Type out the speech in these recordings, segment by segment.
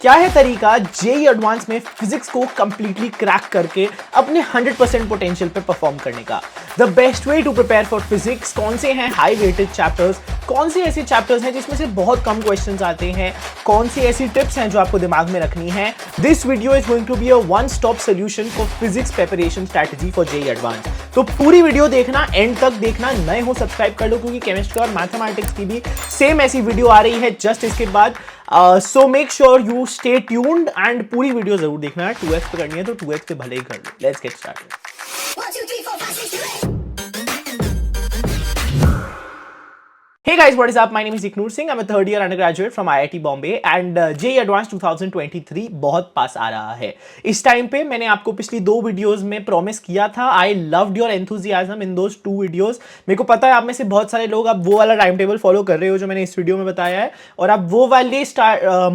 क्या है तरीका जेई एडवांस में फिजिक्स को कंप्लीटली क्रैक करके अपने 100% पोटेंशियल पे परफॉर्म करने का? The best way to prepare for physics, कौन से हैं हाई वेटेड चैप्टर्स, कौन से ऐसे चैप्टर्स हैं जिसमें से बहुत कम क्वेश्चंस आते हैं, कौन सी ऐसी टिप्स हैं जो आपको दिमाग में रखनी है। This video is going to be a one stop solution for physics preparation strategy for JEE advance. तो पूरी वीडियो देखना, एंड तक देखना, नए हो सब्सक्राइब कर लो क्योंकि केमिस्ट्री और मैथमेटिक्स की भी सेम ऐसी वीडियो आ रही है जस्ट इसके बाद। So make sure you stay tuned and पूरी वीडियो जरूर देखना है। 2x पे करनी है तो 2x पे भले ही कर लो। Let's get started. Hey guys, what is up? My name is Iknoor Singh. I'm a third year undergraduate from IIT Bombay and JEE Advanced 2023 बहुत पास आ रहा है। इस टाइम पे मैंने आपको पिछली दो वीडियोस में प्रॉमिस किया था, I loved your enthusiasm in those two videos. मेरे को पता है आप में से बहुत सारे लोग अब वो वाला टाइम टेबल फॉलो कर रहे हो जो मैंने इस वीडियो में बताया है, और आप वो वाले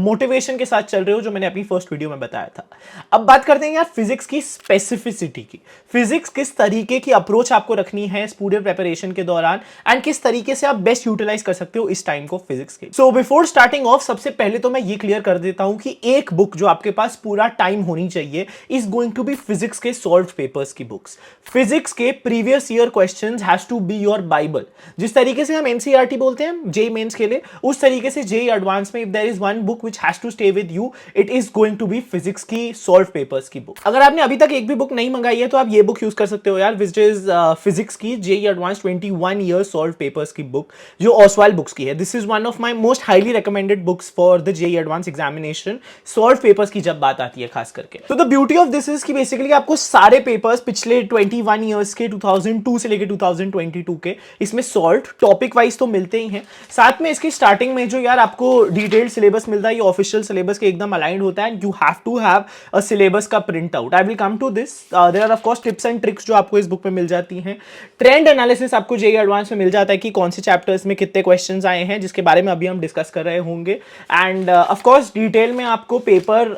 मोटिवेशन के साथ चल रहे हो जो मैंने अपनी फर्स्ट वीडियो में बताया था। अब बात करते हैं यार फिजिक्स की स्पेसिफिसिटी की। फिजिक्स किस तरीके की अप्रोच आपको रखनी है इस पूरे प्रिपरेशन के दौरान, एंड किस तरीके से आप बेस्ट यूटिलाइज कर सकते हो इस टाइम को फिजिक्स के। सो बिफोर स्टार्टिंग ऑफ, सबसे पहले तो मैं ये क्लियर कर देता हूं कि एक बुक जो आपके पास पूरा टाइम होनी चाहिए is going to be physics के सॉल्व्ड पेपर्स की बुक्स। फिजिक्स के previous year questions has to be your Bible. जिस तरीके से हम एनसीईआरटी बोलते हैं जेई मेंस के लिए, उस तरीके से जेई एडवांस में if there is one book which has to stay with you, it is going to be physics की सॉल्व्ड पेपर्स की बुक। अगर आपने अभी तक एक भी बुक नहीं मंगाई है तो आप ये बुक यूज कर सकते हो यार, विच इज फिजिक्स की JEE advance 21 year solved papers की बुक जो ऑसवाल बुक्स की है। This is one of my most highly recommended books for the JEE advance examination, solved papers की जब बात आती है खास करके। तो the beauty of this is कि बेसिकली आपको सारे पेपर्स पिछले 21 ईयर्स के 2002 से लेके 2022 के इसमें सॉल्व्ड टॉपिक वाइज तो मिलते ही हैं। साथ में इसकी स्टार्टिंग में जो यार आपको डिटेल्ड सिलेबस मिलता है, ये ऑफिशियल सिलेबस के एकदम अलाइंड होता है, and you have to have a syllabus का print out. I will come to this. There are of course tips and tricks जो आपको इस बुक में मिल जाती हैं। ट्रेंड एनालिसिस आपको जेई एडवांस में मिल जाता है कि कौन से चैप्टर्स में कितने क्वेश्चंस आए हैं, जिसके बारे में अभी हम डिस्कस कर रहे होंगे। एंड ऑफ कोर्स डिटेल में आपको पेपर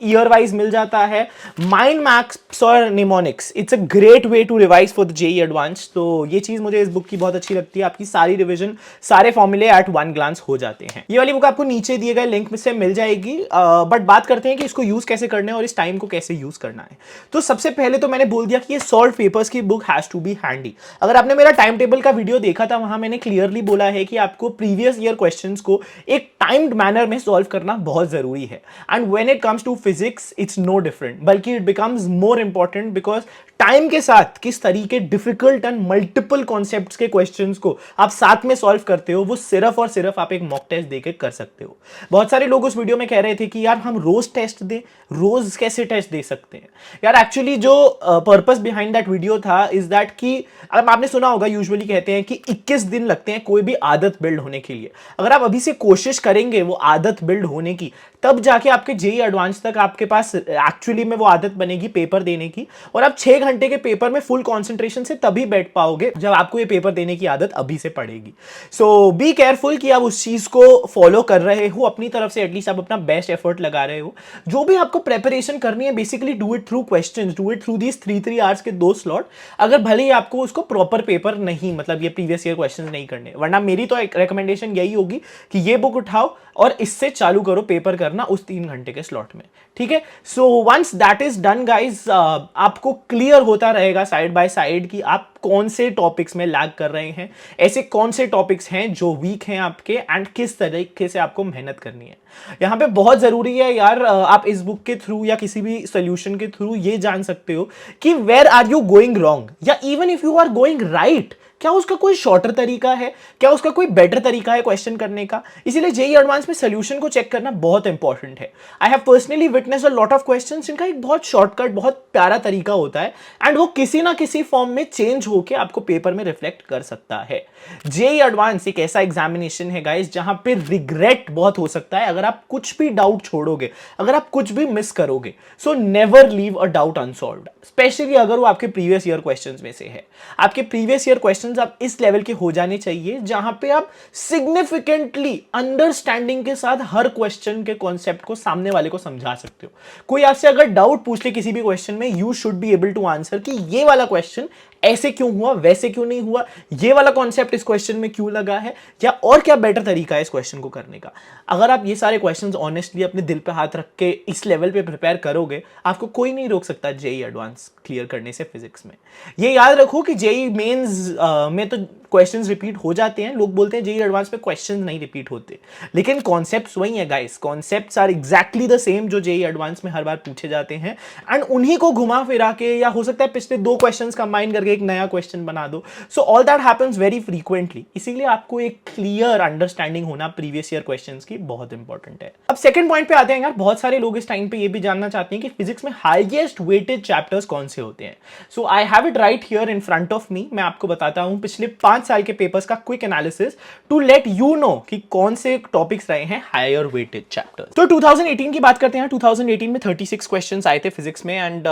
ईयर वाइज मिल जाता है। माइंड मैप्स और mnemonics, it's a great way to revise for the JEE advance. तो ये चीज मुझे इस बुक की बहुत अच्छी लगती है। आपकी सारी रिवीजन, सारे फॉर्मूले एट वन ग्लांस हो जाते हैं। ये वाली बुक आपको नीचे दिए गए लिंक में से मिल जाएगी। बट बात करते हैं कि इसको यूज कैसे करना है और इस टाइम को कैसे यूज करना है। तो सबसे पहले तो मैंने बोल दिया कि ये सॉल्व्ड पेपर्स की book has to be handy. अगर आपने मेरा टाइम टेबल का वीडियो देखा था, वहां मैंने क्लियरली बोला है कि आपको प्रीवियस ईयर क्वेश्चंस को एक टाइम्ड मैनर में सॉल्व करना बहुत जरूरी है। And when it comes to physics it's no different, बल्कि it becomes more important because time के साथ किस तरीके डिफिकल्ट एंड मल्टीपल कॉन्सेप्ट्स के क्वेश्चंस को आप साथ में सॉल्व करते हो, वो सिर्फ और सिर्फ आप एक मॉक टेस्ट देके कर सकते हो। बहुत सारे लोग उस वीडियो में कह रहे थे कि यार हम रोज टेस्ट दें, रोज कैसे टेस्ट दे सकते हैं यार। एक्चुअली जो पर्पस बिहाइंड दैट वीडियो था इज दैट कि अब आपने सुना होगा, यूजुअली कहते हैं कि 21 दिन लगते हैं कोई भी आदत बिल्ड होने के लिए। अगर आप अभी से कोशिश करेंगे वो आदत बिल्ड होने की, तब जाके आपके जेई एडवांस तक आपके पास एक्चुअली में वो आदत बनेगी पेपर देने की, और आप 6 घंटे के पेपर में फुल कंसंट्रेशन से तभी बैठ पाओगे जब आपको ये पेपर देने की आदत अभी से पड़ेगी। सो बी केयरफुल कि आप उस चीज को फॉलो कर रहे हो, अपनी तरफ से एटलीस्ट आप अपना बेस्ट एफर्ट लगा रहे हो। जो भी आपको प्रेपरेशन करनी है, basically do it through questions, do it through these 3 hours के 2 स्लॉट। अगर भले ही आपको उसको प्रॉपर पेपर नहीं, मतलब ये प्रीवियस ईयर क्वेश्चंस नहीं करने, वरना मेरी तो एक रिकमेंडेशन यही होगी कि ये बुक उठाओ और इससे चालू करो पेपर करना उस 3 घंटे के स्लॉट में, ठीक है। So once that is done guys, आपको क्लियर होता रहेगा साइड बाय साइड कि आप कौन से टॉपिक्स में लैग कर रहे हैं, ऐसे कौन से टॉपिक्स हैं जो वीक हैं आपके, एंड किस तरीके से आपको मेहनत करनी है। यहां पे बहुत जरूरी है यार, आप इस बुक के थ्रू या किसी भी सोल्यूशन के थ्रू ये जान सकते हो कि where are you going wrong, या even if you are going right, क्या उसका कोई शॉर्टर तरीका है, क्या उसका कोई बेटर तरीका है क्वेश्चन करने का। इसीलिए जेई एडवांस में सोल्यूशन को चेक करना बहुत इंपॉर्टेंट है। I have personally witness a lot of questions जिनका एक बहुत शॉर्टकट, बहुत प्यारा तरीका होता है, एंड वो किसी ना किसी फॉर्म में चेंज होकर आपको पेपर में रिफ्लेक्ट कर सकता है। जेई एडवांस एक ऐसा एग्जामिनेशन है गाइस जहां पे रिग्रेट बहुत हो सकता है अगर आप कुछ भी डाउट छोड़ोगे, अगर आप कुछ भी मिस करोगे। So never leave a doubt unsolved, specially अगर वो आपके प्रीवियस ईयर क्वेश्चंस में से है। आपके प्रीवियस ईयर क्वेश्चंस क्वेश्चंस आप इस लेवल के हो जाने चाहिए जहां पे आप सिग्निफिकेंटली अंडरस्टैंडिंग के साथ हर क्वेश्चन के कॉन्सेप्ट को सामने वाले को समझा सकते हो। कोई आपसे अगर डाउट पूछ ले किसी भी क्वेश्चन में, you should be able to answer कि ये वाला क्वेश्चन ऐसे क्यों हुआ, वैसे क्यों नहीं हुआ, ये वाला कॉन्सेप्ट इस क्वेश्चन में क्यों लगा है, या और क्या बेटर तरीका है इस क्वेश्चन को करने का। अगर आप ये सारे क्वेश्चंस ऑनेस्टली अपने दिल पे हाथ रख के इस लेवल पे प्रिपेयर करोगे, आपको कोई नहीं रोक सकता जेई एडवांस क्लियर करने से फिजिक्स में। ये याद रखो कि जेई मेंस में तो क्वेश्चंस रिपीट हो जाते हैं, लोग बोलते हैं जेई एडवांस में क्वेश्चंस नहीं रिपीट होते, लेकिन कॉन्सेप्ट्स वही है guys, concepts are exactly the same जो जेई एडवांस में हर बार पूछे जाते हैं, एंड उन्हीं को घुमा फिरा के, या हो सकता है पिछले दो क्वेश्चंस कंबाइन करके एक नया क्वेश्चन बना दो। So all that happens very frequently, इसीलिए आपको एक क्लियर अंडरस्टैंडिंग होना प्रीवियस ईयर क्वेश्चंस की बहुत इंपॉर्टेंट है। अब सेकंड पॉइंट पे आते हैं यार, बहुत सारे लोग इस टाइम पे ये भी जानना चाहते हैं कि फिजिक्स में हाईएस्ट वेटेड चैप्टर्स कौन से होते हैं। So I have it right here in front of me, मैं आपको बताता हूं पिछले 5 साल के पेपर्स का quick analysis to let you know कि कौन से टॉपिक्स रहे हैं हायर वेटेड चैप्टर्स। तो 2018 की बात करते हैं। 2018 में 36 क्वेश्चंस आए थे फिजिक्स में, एंड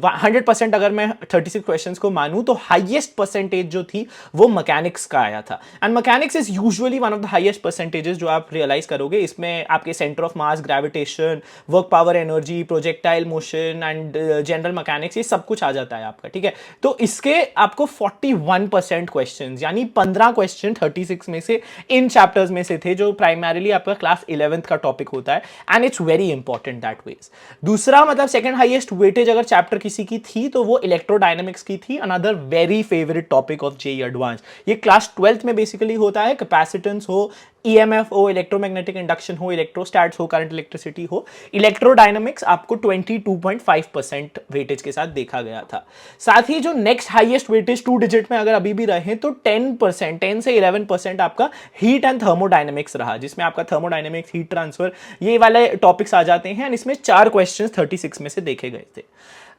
100% अगर मैं 36 क्वेश्चंस को मानूं तो हाईएस्ट परसेंटेज जो थी वो मैकेनिक्स का आया था। And mechanics is usually one of the highest percentages जो आप रियलाइज करोगे। इसमें आपके centre of mass, gravitation, work power energy, projectile motion and general mechanics, ये सब कुछ आ जाता है आपका, ठीक है। तो इसके आपको 41% क्वेश्चन, यानी 15 क्वेश्चन 36 में से इन चैप्टर्स में से थे, जो प्राइमरीली आपका क्लास 11th का टॉपिक होता है, and it's very important that was. दूसरा मतलब सेकंड हाईएस्ट वेटेज अगर चैप्टर किसी की थी तो वो इलेक्ट्रोडायनेमिक्स की थी, another very favourite topic of JEE advance. ये क्लास 12th में बेसिकली होता है, कैपेसिटेंस हो, ईएमएफ हो, इलेक्ट्रोमैग्नेटिक इंडक्शन हो, इलेक्ट्रोस्टैट्स हो, करंट इलेक्ट्रिसिटी हो, इलेक्ट्रोडायनामिक्स आपको 22.5% वेटेज के साथ देखा गया था। साथ ही जो नेक्स्ट हाईएस्ट वेटेज 2 डिजिट में अगर अभी भी रहे तो 10%, 10 से 11% आपका हीट एंड थर्मोडायनेमिक्स रहा, जिसमें आपका थर्मोडायनेमिक्स, हीट ट्रांसफर, ये वाले टॉपिक्स आ जाते हैं। इसमें 4 क्वेश्चन 36 में से देखे गए थे।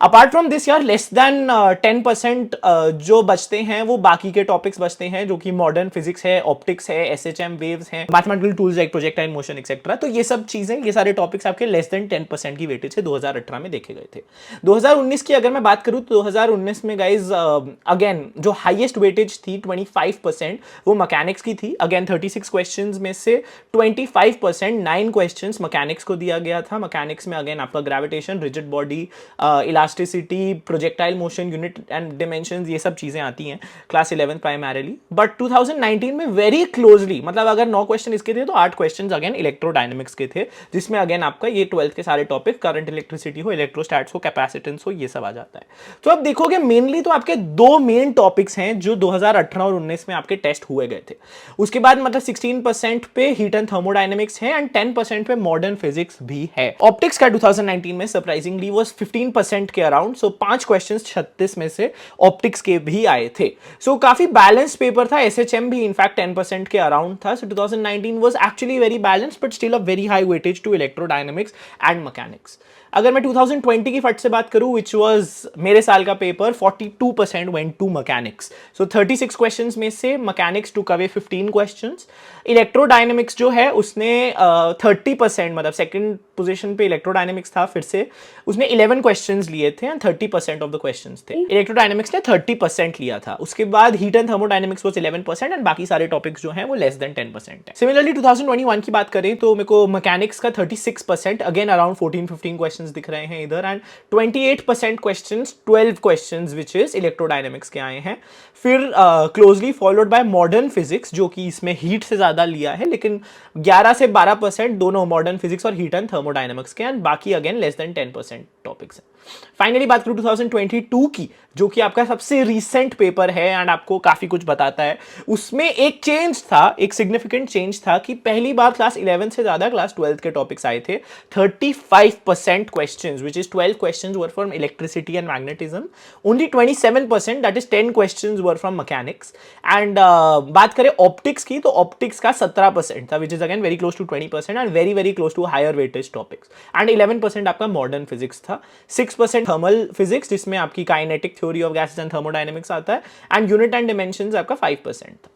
अपार्ट फ्रॉम दिस यार, लेस देन 10% जो बचते हैं वो बाकी के टॉपिक्स बचते हैं, जो कि मॉडर्न फिजिक्स है, ऑप्टिक्स है, एसएचएम वेव्स हैं, mathematical tools like projectile motion etcetera. तो ये सब चीजें, ये सारे टॉपिक्स आपके लेस देन 10% की वेटेज से 2018 में देखे गए थे। 2019 की अगर मैं बात करूं तो 2019 में गाइज अगेन जो हाईएस्ट वेटेज थी 25%, वो मैकेनिक्स की थी। अगेन 36 क्वेश्चंस में से 25%, 9 क्वेश्चंस मैकेनिक्स को दिया गया था। मैकेनिक्स में अगेन आपका gravitation, rigid body, elasticity, projectile motion, unit and dimensions, ये सब चीजें आती हैं क्लास 11 प्राइमरीली। बट 2019 में वेरी क्लोजली, मतलब अगर 9 क्वेश्चन इसके थे तो 8 क्वेश्चन अगेन इलेक्ट्रोडायनेमिक्स के थे, जिसमें अगेन आपका ये 12th के सारे टॉपिक, करंट इलेक्ट्रिसिटी हो, इलेक्ट्रोस्टैट्स हो, कैपेसिटेंस हो, ये सब आ जाता है। तो अब देखोगे मेनली तो आपके 2 मेन टॉपिक्स हैं जो 2018 और 19 में आपके टेस्ट हुए गए थे। उसके बाद मतलब 16% पे हीट एंड थर्मोडायनेमिक्स है, एंड 10% पे मॉडर्न फिजिक्स भी है। ऑप्टिक्स का 2019 में सरप्राइजिंगली वाज 15% के अराउंड, सो 5 क्वेश्चंस 36 में से ऑप्टिक्स के भी आए थे। सो काफी बैलेंस्ड पेपर था। एसएचएम भी इनफैक्ट 10% के अराउंड था। So 2019 was actually very balanced but still a very high weightage to electrodynamics and mechanics. अगर मैं 2020 की फट से बात करूं, विच वाज मेरे साल का paper, 42% went to mechanics. So 36 questions में से mechanics took away 15 questions. Electrodynamics जो है उसने 30%, मतलब सेकंड पोजीशन पे इलेक्ट्रोडायनेमिक्स था, फिर से उसने 11 क्वेश्चंस लिए थे एंड 30% ऑफ द क्वेश्चंस थे। इलेक्ट्रोडायनेमिक्स ने 30% लिया था। उसके बाद heat and thermodynamics was 11% and बाकी सारे टॉपिक्स जो हैं वो लेस देन 10% है। सिमिलरली 2021 की बात करें तो मेरे को मैकेनिक्स का 36%, अगेन अराउंड 14-15 क्वेश्चंस दिख रहे हैं इधर, and 28% questions, 12 questions which is electrodynamics के आए हैं। फिर closely followed by modern physics, जो कि इसमें हीट से ज्यादा लिया है, लेकिन 11 से 12% दोनों मॉडर्न फिजिक्स और हीट एंड थर्मोडायनेमिक्स के, एंड बाकी अगेन लेस देन 10% टॉपिक्स हैं। फाइनली बात करूं 2022 की, जो कि आपका सबसे रीसेंट पेपर है एंड आपको काफी कुछ बताता है। उसमें एक चेंज था, एक सिग्निफिकेंट चेंज था कि पहली बार क्लास 11 से ज्यादा क्लास 12 के टॉपिक्स आए थे। 35% questions, which is 12 questions were from electricity and magnetism, only 27%, that is 10 questions were from mechanics. And बात करें ऑप्टिक्स की, तो ऑप्टिक्स का 17% था, which is again very close to 20% and very very close to higher weightage topics. And 11% आपका modern physics था। 6% thermal physics, जिसमें आपकी kinetic theory of gases and thermodynamics आता है, एंड यूनिट एंड डिमेंशंस आपका 5% था।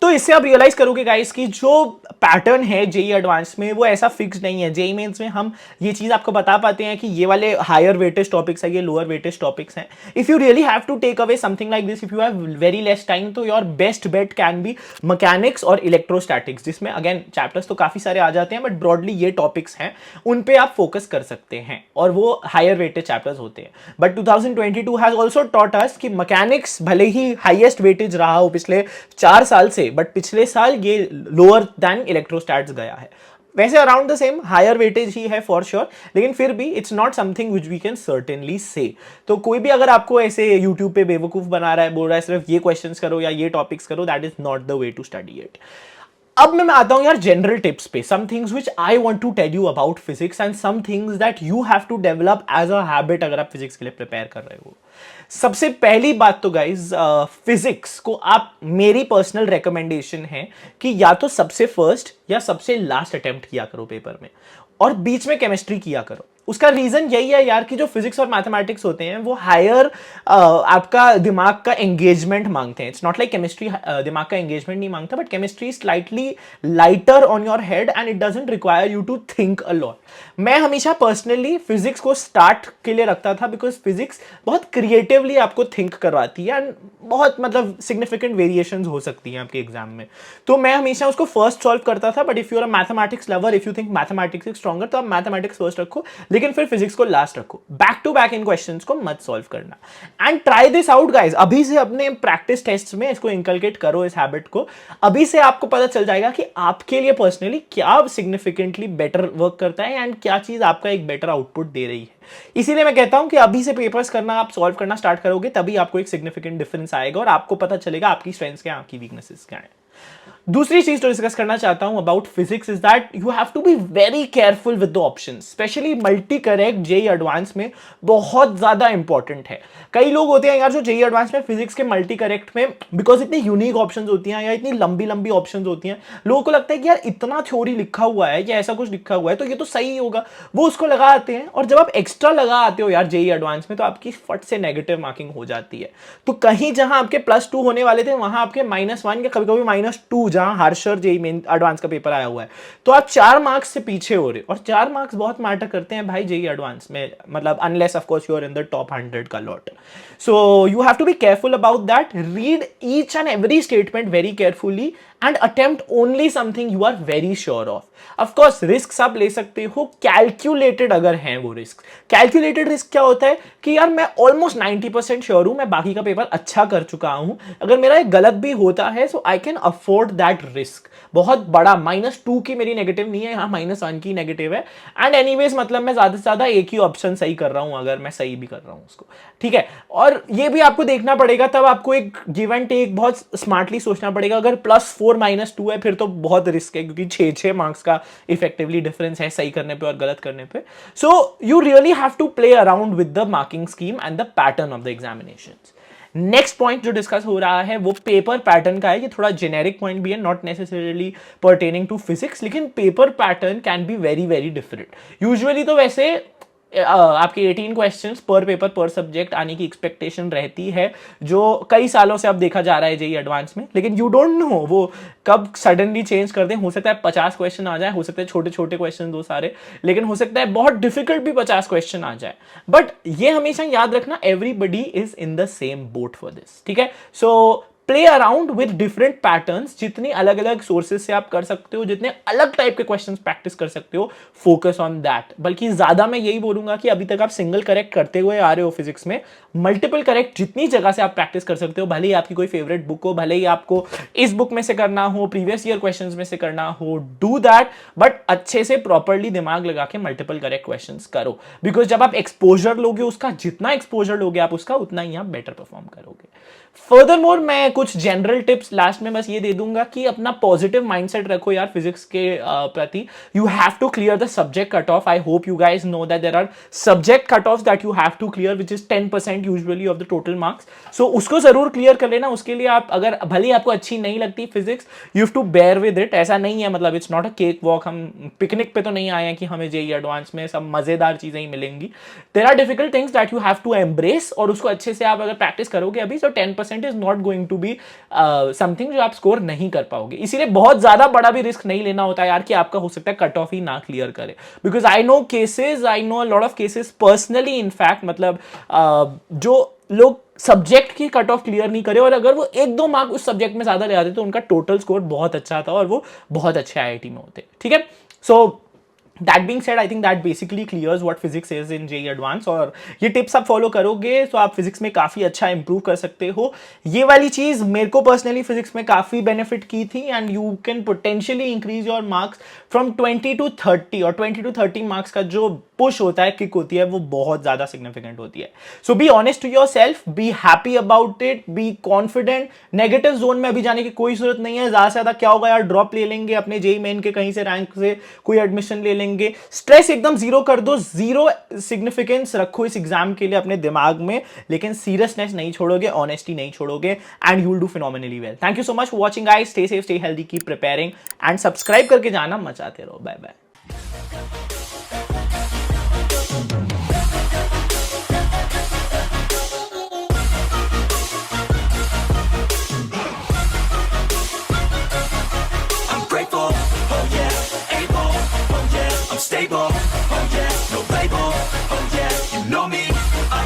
तो इससे आप रियलाइज करोगे गाइस कि जो पैटर्न है जेई एडवांस में वो ऐसा फिक्स नहीं है। जेई मेंस में हम ये चीज आपको बता पाते हैं कि ये वाले हायर वेटेज टॉपिक्स है, ये लोअर वेटेज टॉपिक्स हैं। If you really have to take away something like this, if you have very less time, तो your best bet can be mechanics और इलेक्ट्रोस्टैटिक्स, जिसमें अगेन चैप्टर्स तो काफी सारे आ जाते हैं बट ब्रॉडली ये टॉपिक्स हैं, उन पे आप फोकस कर सकते हैं और वो हायर वेटेज चैप्टर्स होते हैं। But 2022 has also taught us कि मैकेनिक्स भले ही हाईएस्ट वेटेज रहा हो पिछले 4 साल से, बट पिछले साल ये लोअर देन इलेक्ट्रोस्टैट्स गया है। वैसे around the same higher weightage ही है फॉर श्योर, लेकिन फिर भी it's not something which we can certainly say. तो कोई भी अगर आपको ऐसे यूट्यूब पे बेवकूफ बना रहा है, बोल रहा है सिर्फ ये क्वेश्चंस करो या ये टॉपिक्स करो, that is not the way to study it. अब मैं आता हूं यार जनरल टिप्स पे, some things which I want to tell you about physics and some things that you have to develop as a habit अगर आप physics के लिए प्रिपेयर कर रहे हो। सबसे पहली बात तो गाइज, फिजिक्स को आप, मेरी पर्सनल रिकमेंडेशन है कि या तो सबसे फर्स्ट या सबसे लास्ट अटेम्प्ट किया करो पेपर में, और बीच में केमिस्ट्री किया करो। उसका रीजन यही है यार कि जो फिजिक्स और मैथमेटिक्स होते हैं वो हायर आपका दिमाग का एंगेजमेंट मांगते हैं। इट्स नॉट लाइक केमिस्ट्री दिमाग का एंगेजमेंट नहीं मांगता, but chemistry slightly lighter on your head and it doesn't require you to think a lot. मैं हमेशा पर्सनली फिजिक्स को स्टार्ट के लिए रखता था बिकॉज फिजिक्स बहुत क्रिएटिवली आपको थिंक करवाती है एंड बहुत मतलब सिग्निफिकेंट वेरिएशंस हो सकती हैं आपके एग्जाम में। तो मैं हमेशा उसको फर्स्ट सॉल्व करता था। But if you are a mathematics lover, if you think mathematics is stronger, तो आप मैथमेटिक्स फर्स्ट रखो, लेकिन फिर फिजिक्स को लास्ट रखो। बैक टू बैक इन क्वेश्चंस को मत सॉल्व करना and try this out guys. अभी से अपने प्रैक्टिस टेस्ट में इसको इंकलकेट करो, इस हैबिट को। अभी से आपको पता चल जाएगा कि आपके लिए पर्सनली क्या सिग्निफिकेंटली बेटर वर्क करता है एंड क्या चीज आपका एक बेटर आउटपुट दे रही है। इसीलिए मैं कहता हूं कि अभी से पेपर्स करना, आप सॉल्व करना स्टार्ट करोगे, तभी आपको एक सिग्निफिकेंट डिफरेंस आएगा और आपको पता चलेगा आपकी स्ट्रेंथ्स क्या, आपकी वीकनेसेस क्या है। दूसरी चीज तो डिस्कस करना चाहता हूं about physics is that you have to be very careful with the options, specially multi correct JEE advance में बहुत ज्यादा इंपॉर्टेंट है। कई लोग होते हैं यार जो जेई एडवांस में फिजिक्स के मल्टी करेक्ट में, बिकॉज इतनी यूनिक ऑप्शंस होती हैं या इतनी लंबी लंबी ऑप्शंस होती हैं, लोगों को लगता है कि यार इतना थ्योरी लिखा हुआ है या ऐसा कुछ लिखा हुआ है तो ये तो सही होगा, वो उसको लगा आते हैं। और जब आप एक्स्ट्रा लगा आते हो यार जेई एडवांस में, तो आपकी फट से नेगेटिव मार्किंग हो जाती है। तो कहीं जहां आपके +2 होने वाले थे वहां आपके -1 या कभी कभी -2, जहां हर्षर जेई मेन एडवांस का पेपर आया हुआ है, तो आप 4 मार्क्स से पीछे हो रहे हो। और 4 मार्क्स बहुत मैटर करते हैं भाई जेई एडवांस में, मतलब unless of course you are in the top 100 का lot. So you have to be careful about that, read each and every statement very carefully and attempt only something you are very sure of. Of course risk आप ले सकते हो, calculated अगर हैं वो risk. Calculated risk क्या होता है कि यार मैं ऑलमोस्ट 90% श्योर हूं, मैं बाकी का पेपर अच्छा कर चुका हूं, अगर मेरा एक गलत भी होता है so I can afford that risk. बहुत बड़ा -2 की मेरी नेगेटिव नहीं है, यहाँ -1 की नेगेटिव है। एंड एनीवेज मतलब मैं ज्यादा से ज्यादा एक ही ऑप्शन सही कर रहा हूं, अगर मैं सही भी कर रहा हूं उसको, ठीक है। और ये भी आपको देखना पड़ेगा, तब आपको एक गिव एंड टेक बहुत स्मार्टली सोचना पड़ेगा। अगर +4 -2 है फिर तो बहुत रिस्क है, क्योंकि 6 मार्क्स का इफेक्टिवली डिफरेंस है सही करने पे और गलत करने पे। So you really have to play around with the marking scheme and the pattern of the examinations. Next point जो डिस्कस हो रहा है वो पेपर पैटर्न का है। ये थोड़ा जेनेरिक पॉइंट भी है, not necessarily pertaining to physics, लेकिन paper pattern can be very very different. Usually तो वैसे आपके 18 क्वेश्चंस पर पेपर पर सब्जेक्ट आने की एक्सपेक्टेशन रहती है, जो कई सालों से अब देखा जा रहा है जेई एडवांस में। लेकिन यू डोंट नो वो कब सडनली चेंज कर दें। हो सकता है 50 क्वेश्चन आ जाए, हो सकता है छोटे छोटे क्वेश्चन दो सारे, लेकिन हो सकता है बहुत डिफिकल्ट भी 50 क्वेश्चन आ जाए। बट ये हमेशा याद रखना, everybody is in the same boat for this, ठीक है। So play around with different patterns, जितनी अलग अलग सोर्सेज से आप कर सकते हो, जितने अलग टाइप के क्वेश्चंस प्रैक्टिस कर सकते हो, फोकस ऑन दैट। बल्कि ज्यादा मैं यही बोलूंगा कि अभी तक आप सिंगल करेक्ट करते हुए आ रहे हो फिजिक्स में, मल्टीपल करेक्ट जितनी जगह से आप प्रैक्टिस कर सकते हो, भले ही आपकी कोई फेवरेट बुक हो, भले ही आपको इस बुक में से करना हो, प्रीवियस ईयर क्वेश्चंस में से करना हो, डू दैट। बट अच्छे से प्रॉपरली दिमाग लगा के मल्टीपल करेक्ट क्वेश्चंस करो, बिकॉज जब आप एक्सपोजर लोगे उसका, जितना एक्सपोजर लोगे आप उसका, उतना ही आप बेटर परफॉर्म करोगे। फर्दरमोर मैं कुछ जनरल टिप्स लास्ट में बस ये दे दूंगा कि अपना पॉजिटिव माइंडसेट रखो यार फिजिक्स के प्रति। You have to clear the subject cut off. I hope you guys know that there are subject cut off that you have to clear, which is 10% usually of the total marks. So उसको जरूर clear कर लेना। उसके लिए आप, अगर भले आपको अच्छी नहीं लगती physics, you have to bear with it. ऐसा नहीं है, मतलब it's not a cake walk. हम पिकनिक पे तो नहीं आए हैं कि हमें जेईई एडवांस में सब मजेदार चीजें ही मिलेंगी। There are difficult things that you have to embrace, और उसको अच्छे से आप अगर प्रैक्टिस करोगे अभी, so 10% is not going to be be something जो आप स्कोर नहीं कर पाओगे। इसीलिए बहुत ज्यादा बड़ा भी रिस्क नहीं लेना होता यार कि आपका हो सकता है कट ऑफ ही ना क्लियर करे, because I know lot of cases personally in fact, मतलब जो लोग सब्जेक्ट की कट ऑफ क्लियर नहीं करे और अगर वो 1-2 मार्क उस सब्जेक्ट में ज्यादा ले आते तो उनका टोटल स्कोर बहुत अच्छा था और वो बहुत अच्छे आईआईटी में होते। ठीक है, so that being said I think that basically clears what physics is in JEE advance, और ये टिप्स आप फॉलो करोगे तो आप फिजिक्स में काफी अच्छा इंप्रूव कर सकते हो। ये वाली चीज मेरे को पर्सनली फिजिक्स में काफी बेनिफिट की थी, and you can potentially increase your marks from 20 to 30, और 20 to 30 मार्क्स का जो पुश होता है, किक होती है, वो बहुत ज्यादा सिग्निफिकेंट होती है। So be honest to yourself, be happy about it, be confident. Negative zone में अभी जाने की कोई जरूरत नहीं है। ज्यादा से ज्यादा क्या होगा यार, ड्रॉप ले लेंगे अपने जेईई मेन के कहीं से रैंक से, कोई एडमिशन ले लेंगे। स्ट्रेस एकदम जीरो कर दो, जीरो सिग्निफिकेंस रखो इस एग्जाम के लिए अपने दिमाग में, लेकिन सीरियसनेस नहीं छोड़ोगे, ऑनेस्टी नहीं छोड़ोगे, and you will do phenomenally well. Thank you so much for watching guys, stay safe, stay healthy, keep preparing, and subscribe करके जाना, मचाते रहो। Bye bye.